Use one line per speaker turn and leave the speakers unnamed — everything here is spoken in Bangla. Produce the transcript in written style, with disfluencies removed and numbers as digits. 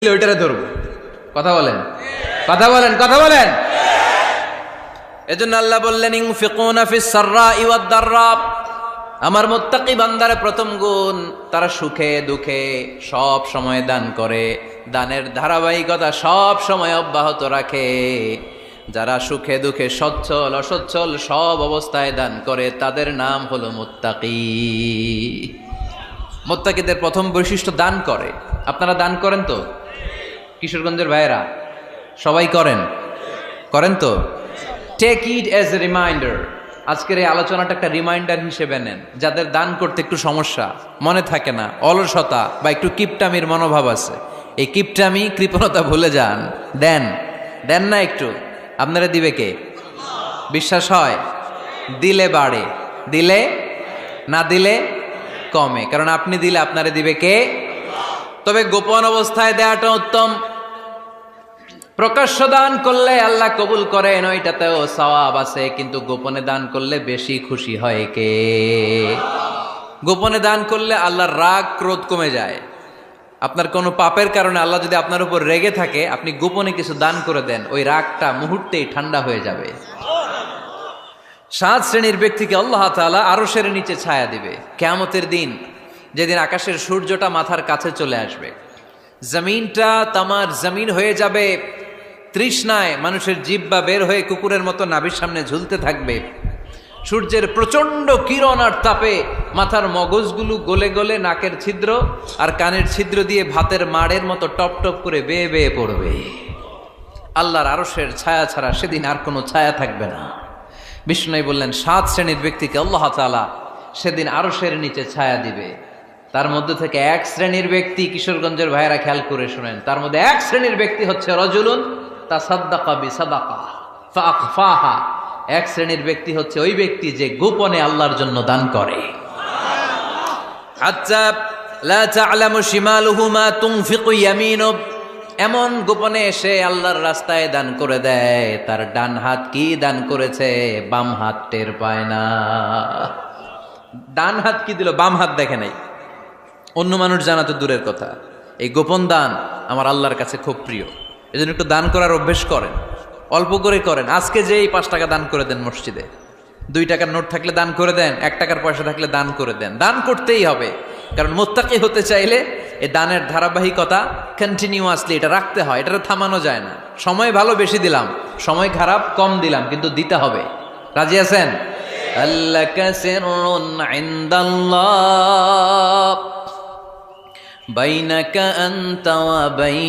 ওইটারে ধরবো। কথা বলেন, কথা বলেন, কথা বলেন। এজন্য আল্লাহ বললেন ইনফিকুনা ফিস সাররাই ওয়াদ দাররা। আমার মুত্তাকি বান্দার প্রথম গুণ, তারা সুখে দুঃখে সব সময় দান করে, দানের ধারাবাহিকতা সব সময় অব্যাহত রাখে। যারা সুখে দুঃখে সচ্ছল অসচ্ছল সব অবস্থায় দান করে, তাদের নাম হলো মুত্তাকি। মুত্তাকিদের প্রথম বৈশিষ্ট্য দান করে। আপনারা দান করেন তো? কিশোরগঞ্জের ভাইয়েরা সবাই করেন? করেন তো? Take it as a reminder. আজকের এই আলোচনাটা একটা রিমাইন্ডার হিসেবে নেন। যাদের দান করতে একটু সমস্যা, মনে থাকে না, অলসতা বা একটু কিপটামির মনোভাব আছে, এই কিপটামি কৃপণতা ভুলে যান। দেন, দেন না একটু, আপনারা দিবে কে? বিশ্বাস হয়? দিলে বাড়ে, দিলে না দিলে কমে। কারণ আপনি দিলে আপনারে দিবে কে? তবে গোপন অবস্থায় দেওয়াটা উত্তম। প্রকাশ্য দান করলে আল্লাহ কবুল করেন, ওইটাতেও সওয়াব আছে, কিন্তু গোপনে দান করলে বেশি খুশি হয় কে? গোপনে দান করলে আল্লাহর রাগ ক্রোধ কমে যায়। আপনার কোনো পাপের কারণে আল্লাহ যদি আপনার উপর রেগে থাকে, আপনি গোপনে কিছু দান করে দেন, ওই রাগটা মুহূর্তেই ঠান্ডা হয়ে যাবে। 7 শ্রেণীর ব্যক্তিকে আল্লাহ তাআলা আরশের নিচে ছায়া দিবে কিয়ামতের দিন, যেদিন আকাশের সূর্যটা মাথার কাছে চলে আসবে, জমিনটা তামার জমিন হয়ে যাবে, তৃষ্ণায় মানুষের জিহ্বা বের হয়ে কুকুরের মতো নাভির সামনে ঝুলতে থাকবে। সূর্যের প্রচন্ড কিরণ আর তাপে মাথার মগজগুলো গলে গলে নাকের ছিদ্র আর কানের ছিদ্র দিয়ে ভাতের মাড়ের মতো টপ টপ করে বেয়ে বেয়ে পড়বে। আল্লাহর আরশের ছায়া ছাড়া সেদিন আর কোনো ছায়া থাকবে না। বিষ্ণু বললেন 7 শ্রেণীর ব্যক্তিকে আল্লাহ তাআলা সেদিন আরশের নিচে ছায়া দিবে। তার মধ্যে থেকে 1 শ্রেণীর ব্যক্তি, কিশোরগঞ্জের ভাইয়েরা খেয়াল করে শুনেন, তার মধ্যে 1 শ্রেণীর ব্যক্তি হচ্ছে রাজুলুন তাসাদ্দাকা বিসাদাকা ফাআখফাহা। 1 শ্রেণীর ব্যক্তি হচ্ছে ওই ব্যক্তি যে গোপনে আল্লাহর জন্য দান করে। হাত্তা লা তা'লামু শিমালুহু মা তুনফিকু ইয়ামিনু। এমন গোপনে এসে আল্লাহর রাস্তায় দান করে দেয়, তার ডান হাত কি দান করেছে বাম হাত টের পায় না। ডান হাত কি দিল, বাম হাত দেখে নাই। অন্য মানুষ জানা তো দূরের কথা, এই গোপন দান আমার আল্লাহর কাছে খুব প্রিয়। এজন্য একটু দান করার অভ্যেস করেন, অল্প করে করেন। আজকে যেই 5 টাকা দান করে দেন মসজিদে, 2 টাকার নোট থাকলে দান করে দেন, 1 টাকার পয়সা থাকলে দান করে দেন। দান করতেই হবে, কারণ মুত্তাকি হতে চাইলে এই দানের ধারাবাহিকতা কন্টিনিউয়াসলি এটা রাখতে হয়, এটা থামানো যায় না। সময় ভালো বেশি দিলাম, সময় খারাপ কম দিলাম, কিন্তু দিতে হবে। রাজি আছেন? আল্লাকা সিররুন ইনদাল্লাহ বাইনাকা আনতা ওয়া